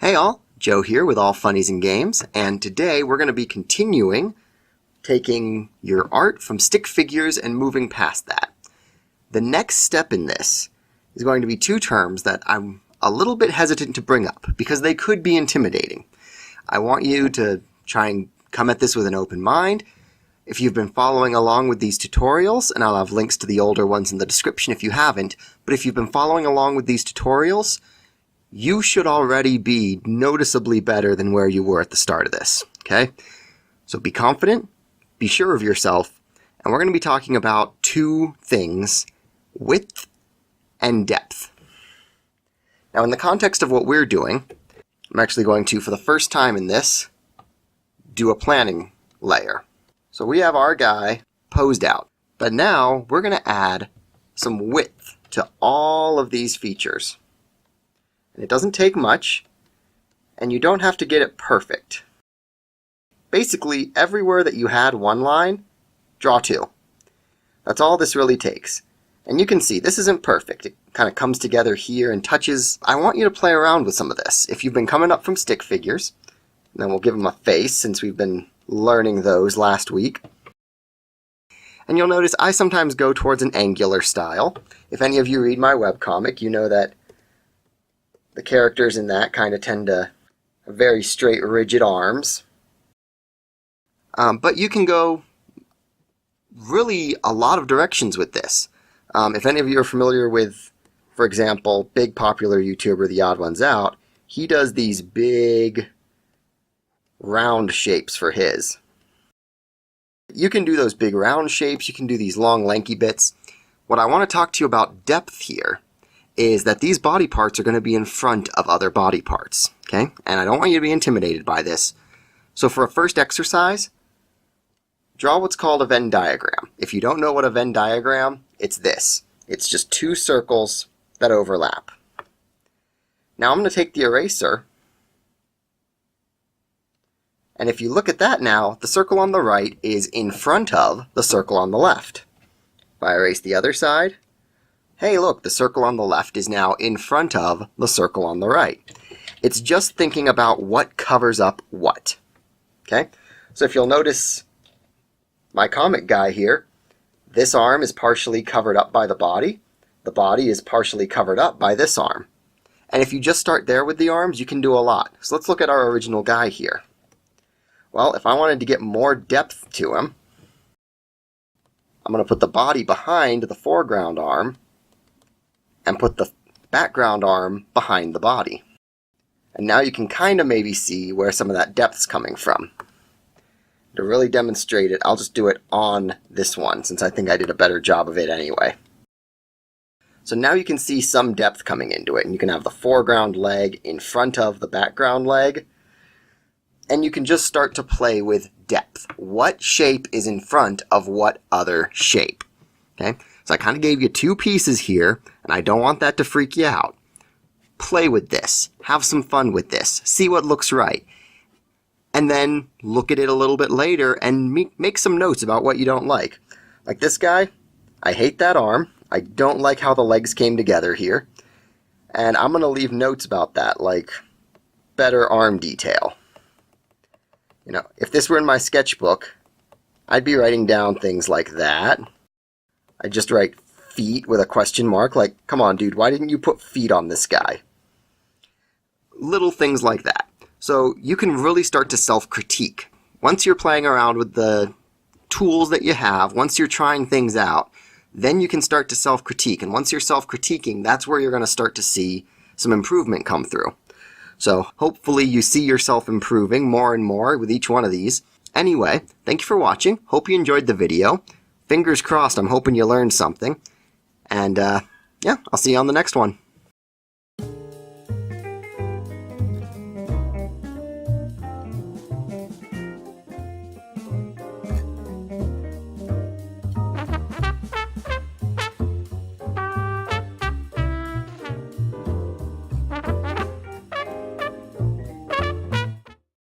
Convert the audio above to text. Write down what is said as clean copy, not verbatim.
Hey all, Joe here with All Funnies and Games, and today we're going to be continuing taking your art from stick figures and moving past that. The next step in this is going to be two terms that I'm a little bit hesitant to bring up because they could be intimidating. I want you to try and come at this with an open mind. If you've been following along with these tutorials, and I'll have links to the older ones in the description if you haven't, but if you've been following along with these tutorials, you should already be noticeably better than where you were at the start of this, okay? So be confident, be sure of yourself, and we're going to be talking about two things, width and depth. Now in the context of what we're doing, I'm actually going to, for the first time in this, do a planning layer. So we have our guy posed out, but now we're going to add some width to all of these features. And it doesn't take much, and you don't have to get it perfect. Basically, everywhere that you had one line, draw two. That's all this really takes. And you can see, this isn't perfect. It kind of comes together here and touches. I want you to play around with some of this. If you've been coming up from stick figures, and then we'll give them a face since we've been learning those last week. And you'll notice I sometimes go towards an angular style. If any of you read my webcomic, you know that the characters in that kind of tend to have very straight, rigid arms. But you can go really a lot of directions with this. If any of you are familiar with, for example, big popular YouTuber The Odd Ones Out, he does these big round shapes for his. You can do those big round shapes, you can do these long lanky bits. What I want to talk to you about depth here is that these body parts are going to be in front of other body parts, okay? And I don't want you to be intimidated by this. So for a first exercise, draw what's called a Venn diagram. If you don't know what a Venn diagram, it's this. It's just two circles that overlap. Now I'm going to take the eraser, and if you look at that now, the circle on the right is in front of the circle on the left. If I erase the other side, hey look, the circle on the left is now in front of the circle on the right. It's just thinking about what covers up what. Okay? So if you'll notice my comic guy here, this arm is partially covered up by the body is partially covered up by this arm. And if you just start there with the arms, you can do a lot. So let's look at our original guy here. Well, if I wanted to get more depth to him, I'm going to put the body behind the foreground arm and put the background arm behind the body. And now you can kind of maybe see where some of that depth's coming from. To really demonstrate it, I'll just do it on this one, since I think I did a better job of it anyway. So now you can see some depth coming into it, and you can have the foreground leg in front of the background leg, and you can just start to play with depth. What shape is in front of what other shape? Okay? So I kind of gave you two pieces here, and I don't want that to freak you out. Play with this. Have some fun with this. See what looks right. And then look at it a little bit later and make some notes about what you don't like. Like this guy, I hate that arm. I don't like how the legs came together here. And I'm going to leave notes about that, like better arm detail. You know, if this were in my sketchbook, I'd be writing down things like that. I'd just write feet with a question mark, like, come on dude, why didn't you put feet on this guy? Little things like that. So you can really start to self-critique. Once you're playing around with the tools that you have, once you're trying things out, then you can start to self-critique. And once you're self-critiquing, that's where you're going to start to see some improvement come through. So hopefully you see yourself improving more and more with each one of these. Anyway, thank you for watching. Hope you enjoyed the video. Fingers crossed, I'm hoping you learned something. And yeah, I'll see you on the next one.